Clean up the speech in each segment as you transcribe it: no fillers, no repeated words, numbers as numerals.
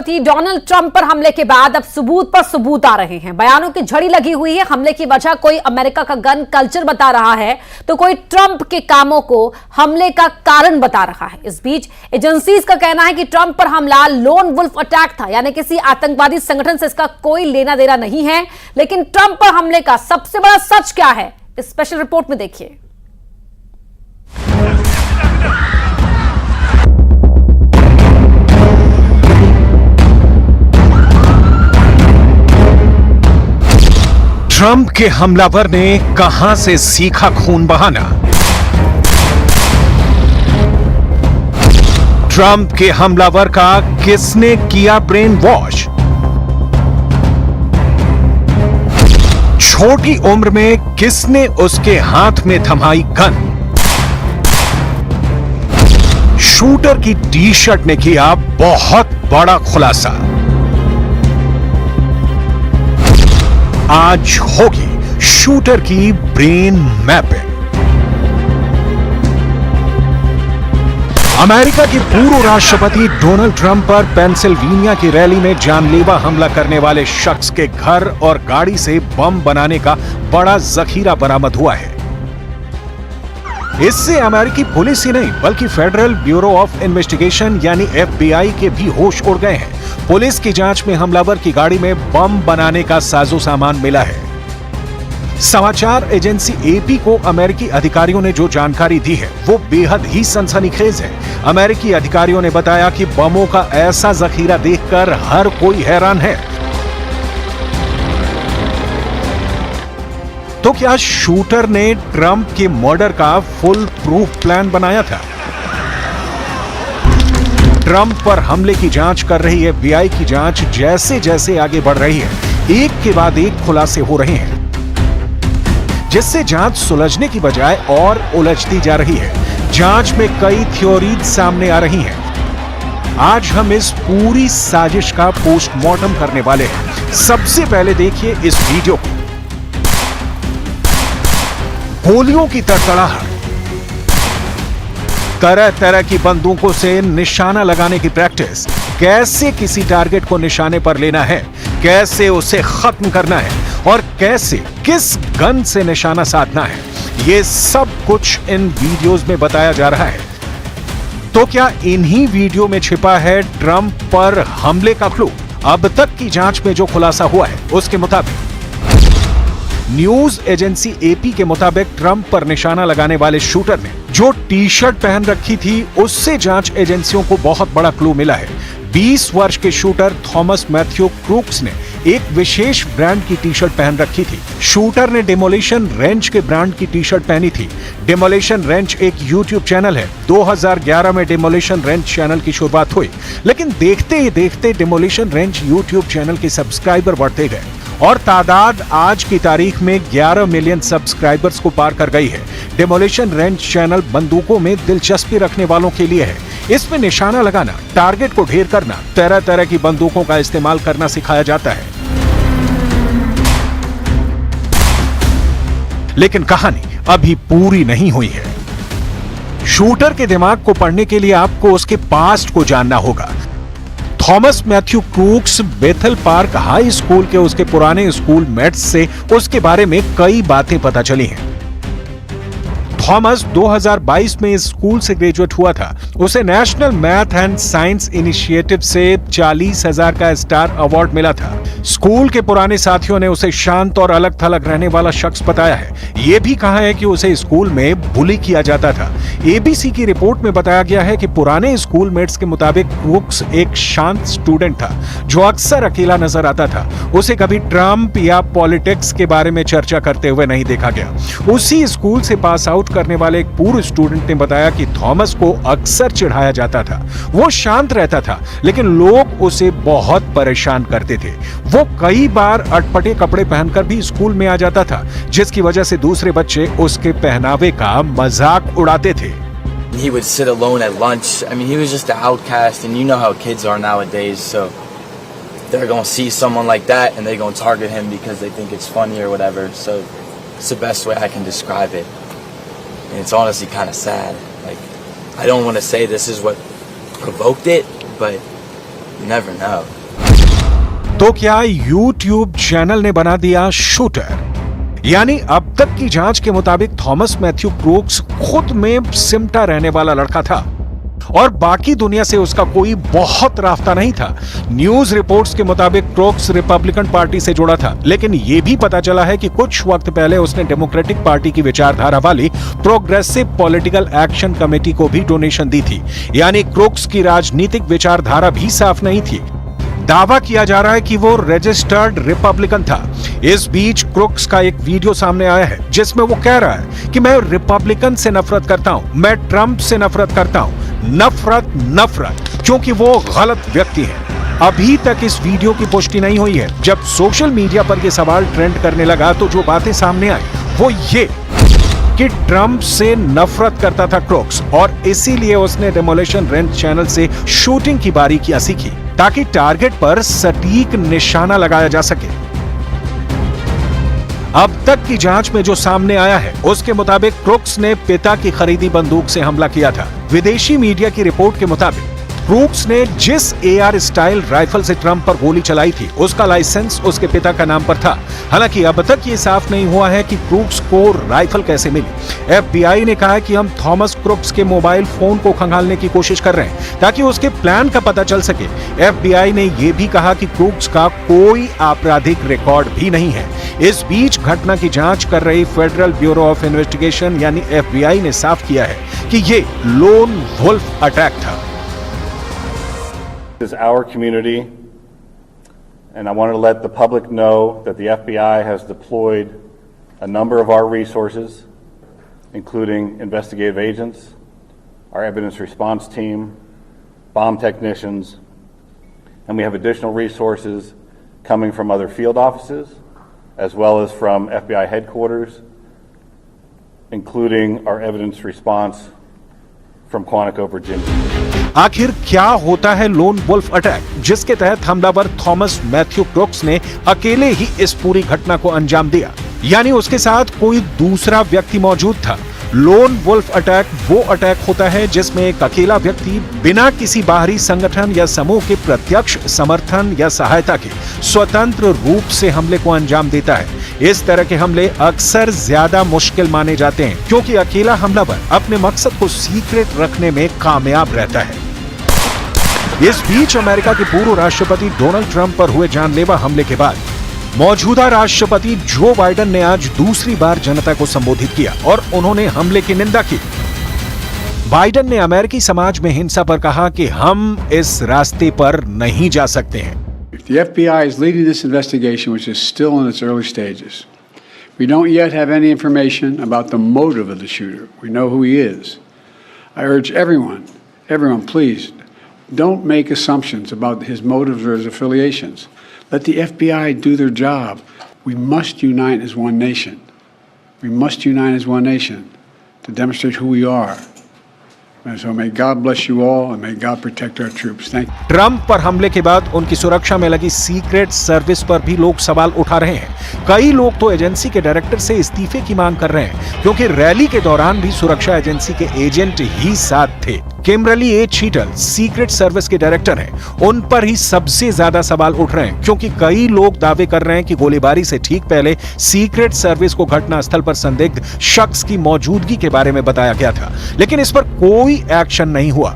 राष्ट्रपति Donald Trump पर हमले के बाद अब सबूत पर सबूत आ रहे हैं। बयानों की झड़ी लगी हुई है। हमले की वजह कोई अमेरिका का गन कल्चर बता रहा है तो कोई ट्रंप के कामों को हमले का कारण बता रहा है। इस बीच एजेंसीज का कहना है कि ट्रंप पर हमला लोन वुल्फ अटैक था, यानी किसी आतंकवादी संगठन से इसका कोई लेना देना नहीं है। लेकिन ट्रंप पर हमले का सबसे बड़ा सच क्या है, इस स्पेशल रिपोर्ट में देखिए। ट्रंप के हमलावर ने कहां से सीखा खून बहाना? ट्रंप के हमलावर का किसने किया ब्रेन वॉश? छोटी उम्र में किसने उसके हाथ में थमाई गन? शूटर की टी शर्ट ने किया बहुत बड़ा खुलासा। आज होगी शूटर की ब्रेन मैपिंग। अमेरिका के पूर्व राष्ट्रपति डोनाल्ड ट्रंप पर पेंसिल्वेनिया की रैली में जानलेवा हमला करने वाले शख्स के घर और गाड़ी से बम बनाने का बड़ा जखीरा बरामद हुआ है। इससे अमेरिकी पुलिस ही नहीं बल्कि फेडरल ब्यूरो ऑफ इन्वेस्टिगेशन यानी FBI के भी होश उड़ गए हैं। पुलिस की जांच में हमलावर की गाड़ी में बम बनाने का साजो सामान मिला है। समाचार एजेंसी AP को अमेरिकी अधिकारियों ने जो जानकारी दी है वो बेहद ही सनसनीखेज है। अमेरिकी अधिकारियों ने बताया कि बमों का ऐसा जखीरा देखकर हर कोई हैरान है। तो क्या शूटर ने ट्रंप के मर्डर का फुल प्रूफ प्लान बनाया था? ट्रंप पर हमले की जांच कर रही FBI की जांच जैसे जैसे आगे बढ़ रही है, एक के बाद एक खुलासे हो रहे हैं, जिससे जांच सुलझने की बजाय और उलझती जा रही है। जांच में कई थ्योरीज सामने आ रही हैं। आज हम इस पूरी साजिश का पोस्टमार्टम करने वाले हैं। सबसे पहले देखिए इस वीडियो को। गोलियों की तड़तड़ाहट, तरह तरह की बंदूकों से निशाना लगाने की प्रैक्टिस, कैसे किसी टारगेट को निशाने पर लेना है, कैसे उसे खत्म करना है और कैसे किस गन से निशाना साधना है, ये सब कुछ इन वीडियोस में बताया जा रहा है। तो क्या इन्हीं वीडियो में छिपा है ट्रंप पर हमले का क्लू? अब तक की जांच में जो खुलासा हुआ है उसके मुताबिक न्यूज एजेंसी AP के मुताबिक ट्रंप पर निशाना लगाने वाले शूटर ने जो टी शर्ट पहन रखी थी उससे जांच एजेंसियों को बहुत बड़ा क्लू मिला है। 20 वर्ष के शूटर थॉमस मैथ्यू क्रूक्स ने एक विशेष ब्रांड की टी शर्ट पहन रखी थी। शूटर ने डेमोलिशन रेंच के ब्रांड की टी शर्ट पहनी थी। डेमोलिशन रेंच एक YouTube चैनल है। 2011 में डेमोलिशन रेंच चैनल की शुरुआत हुई, लेकिन देखते ही देखते डेमोलिशन रेंच YouTube चैनल के सब्सक्राइबर बढ़ते गए और तादाद आज की तारीख में 11 मिलियन सब्सक्राइबर्स को पार कर गई है। डेमोलिशन रेंच चैनल बंदूकों में दिलचस्पी रखने वालों के लिए है। इसमें निशाना लगाना, टारगेट को ढेर करना, तरह तरह की बंदूकों का इस्तेमाल करना सिखाया जाता है। लेकिन कहानी अभी पूरी नहीं हुई है। शूटर के दिमाग को पढ़ने के लिए आपको उसके पास्ट को जानना होगा। थॉमस मैथ्यू क्रूक्स बेथल पार्क हाई स्कूल के उसके पुराने स्कूल मेट्स से उसके बारे में कई बातें पता चली हैं। थॉमस 2022 में इस स्कूल से ग्रेजुएट हुआ था। उसे national math and science initiative से 40,000 का स्टार अवार्ड मिला था। स्कूल के पुराने साथियों ने उसे शांत और अलग थलग रहने वाला शख्स बताया है। यह भी कहा है कि उसे स्कूल में बुली किया जाता था। ABC की रिपोर्ट में बताया गया है कि पुराने स्कूलमेट्स के मुताबिक क्रूक्स एक शांत स्टूडेंट था जो अक्सर अकेला नजर आता था। उसे कभी ट्रंप या पॉलिटिक्स के बारे में चर्चा करते हुए नहीं देखा गया। उसी स्कूल से पास आउट करने वाले एक पूर्व स्टूडेंट ने बताया कि थॉमस को अक्सर चिढ़ाया जाता था। वो शांत रहता था लेकिन लोग उसे बहुत परेशान करते थे। वो कई बार अटपटे कपड़े पहनकर भी स्कूल में आ जाता था, जिसकी वजह से दूसरे बच्चे उसके पहनावे का मजाक उड़ाते थे। He would sit alone at lunch. I mean, he was just an outcast, and you know how kids are nowadays, so they're going to see someone like that and they're going to target him because they think it's funny or whatever. So it's the best way I can describe it. And it's honestly kind of sad. Like, I don't want to say this is what provoked it, but You never know. तो क्या YouTube channel ने बना दिया shooter? यानी अब तक की जांच के मुताबिक थॉमस मैथ्यू क्रोक्स खुद में सिमटा रहने वाला लड़का था और बाकी दुनिया से उसका कोई बहुत रास्ता नहीं था। न्यूज रिपोर्ट्स के मुताबिक क्रोक्स रिपब्लिकन पार्टी से जुड़ा था, लेकिन यह भी पता चला है कि कुछ वक्त पहले उसने डेमोक्रेटिक पार्टी की विचारधारा वाली प्रोग्रेसिव पॉलिटिकल एक्शन कमेटी को भी डोनेशन दी थी। यानी क्रोक्स की राजनीतिक विचारधारा भी साफ नहीं थी। दावा किया जा रहा है कि वो रजिस्टर्ड रिपब्लिकन था। इस बीच क्रोक्स का एक वीडियो सामने आया है जिसमें वो कह रहा है कि मैं रिपब्लिकन से नफरत करता हूं, मैं ट्रंप से नफरत करता हूं, नफरत, क्योंकि वो गलत व्यक्ति है। अभी तक इस वीडियो की पुष्टि नहीं हुई है। जब सोशल मीडिया पर यह सवाल ट्रेंड करने लगा तो जो बातें सामने आई वो ये कि ट्रंप से नफरत करता था क्रोक्स और इसीलिए उसने डेमोलिशन रेंट चैनल से शूटिंग की बारीकियां सीखी ताकि टारगेट पर सटीक निशाना लगाया जा सके। अब तक की जांच में जो सामने आया है उसके मुताबिक क्रोक्स ने पिता की खरीदी बंदूक से हमला किया था। विदेशी मीडिया की रिपोर्ट के मुताबिक क्रोक्स ने जिस AR स्टाइल राइफल से ट्रंप पर गोली चलाई थी उसका लाइसेंस उसके पिता का नाम पर था। हालांकि अब तक ये साफ नहीं हुआ है कि क्रोक्स को राइफल कैसे मिली। FBI ने कहा है कि हम थॉमस क्रोक्स के मोबाइल फोन को खंगालने की कोशिश कर रहे हैं ताकि उसके प्लान का पता चल सके। FBI ने यह भी कहा कि क्रोक्स का कोई आपराधिक रिकॉर्ड भी नहीं है। इस बीच घटना की जांच कर रही फेडरल ब्यूरो ऑफ इन्वेस्टिगेशन यानी FBI ने साफ किया है कि ये लोन वुल्फ अटैक था। This is our community, and I want to let the public know that the FBI has deployed a number of our resources, including investigative agents, our evidence response team, bomb technicians, and we have additional resources coming from other field offices, as well as from FBI headquarters, including our evidence response from Quantico, Virginia. आखिर क्या होता है lone wolf attack, जिसके तहत हमलावर Thomas Matthew क्रोक्स ने अकेले ही इस पूरी घटना को अंजाम दिया, यानी उसके साथ कोई दूसरा व्यक्ति मौजूद था। लोन वुल्फ अटैक वो अटैक होता है जिसमें एक अकेला व्यक्ति बिना किसी बाहरी संगठन या समूह के प्रत्यक्ष समर्थन या सहायता के स्वतंत्र रूप से हमले को अंजाम देता है। इस तरह के हमले अक्सर ज्यादा मुश्किल माने जाते हैं क्योंकि अकेला हमलावर अपने मकसद को सीक्रेट रखने में कामयाब रहता है। इस बीच अमेरिका के पूर्व राष्ट्रपति डोनाल्ड ट्रंप पर हुए जानलेवा हमले के बाद मौजूदा राष्ट्रपति जो बाइडेन ने आज दूसरी बार जनता को संबोधित किया और उन्होंने हमले की निंदा की। बाइडेन ने अमेरिकी समाज में हिंसा पर कहा कि हम इस रास्ते पर नहीं जा सकते हैं। The FBI is leading this investigation, which is still in its early stages. We don't yet have any information about the motive of the shooter. We know who he is. I urge everyone, please, don't make assumptions about his motives or his affiliations. Let the FBI do their job. We must unite as one nation. We must unite as one nation to demonstrate who we are. And so may God bless you all and may God protect our troops. Thank you. Trump पर हमले के बाद उनकी सुरक्षा में लगी secret service पर भी लोग सवाल उठा रहे हैं। कई लोग तो एजेंसी के डायरेक्टर से इस्तीफे की मांग कर रहे हैं क्योंकि रैली के दौरान भी सुरक्षा एजेंसी के एजेंट ही साथ थे। किमबरली ए चीटल सीक्रेट सर्विस के डायरेक्टर हैं। उन पर ही सबसे ज्यादा सवाल उठ रहे हैं क्योंकि कई लोग दावे कर रहे हैं कि गोलीबारी से ठीक पहले सीक्रेट सर्विस को घटनास्थल पर संदिग्ध शख्स की मौजूदगी के बारे में बताया गया था, लेकिन इस पर कोई एक्शन नहीं हुआ।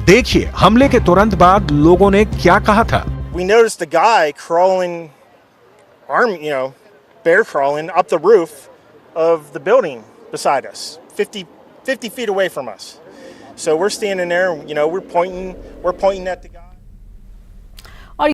देखिए हमले के तुरंत बाद लोगों ने क्या कहा था। We noticed a guy crawling, bear crawling up the roof of the building beside us, 50 feet away from us. So we're standing there, we're pointing at the guy.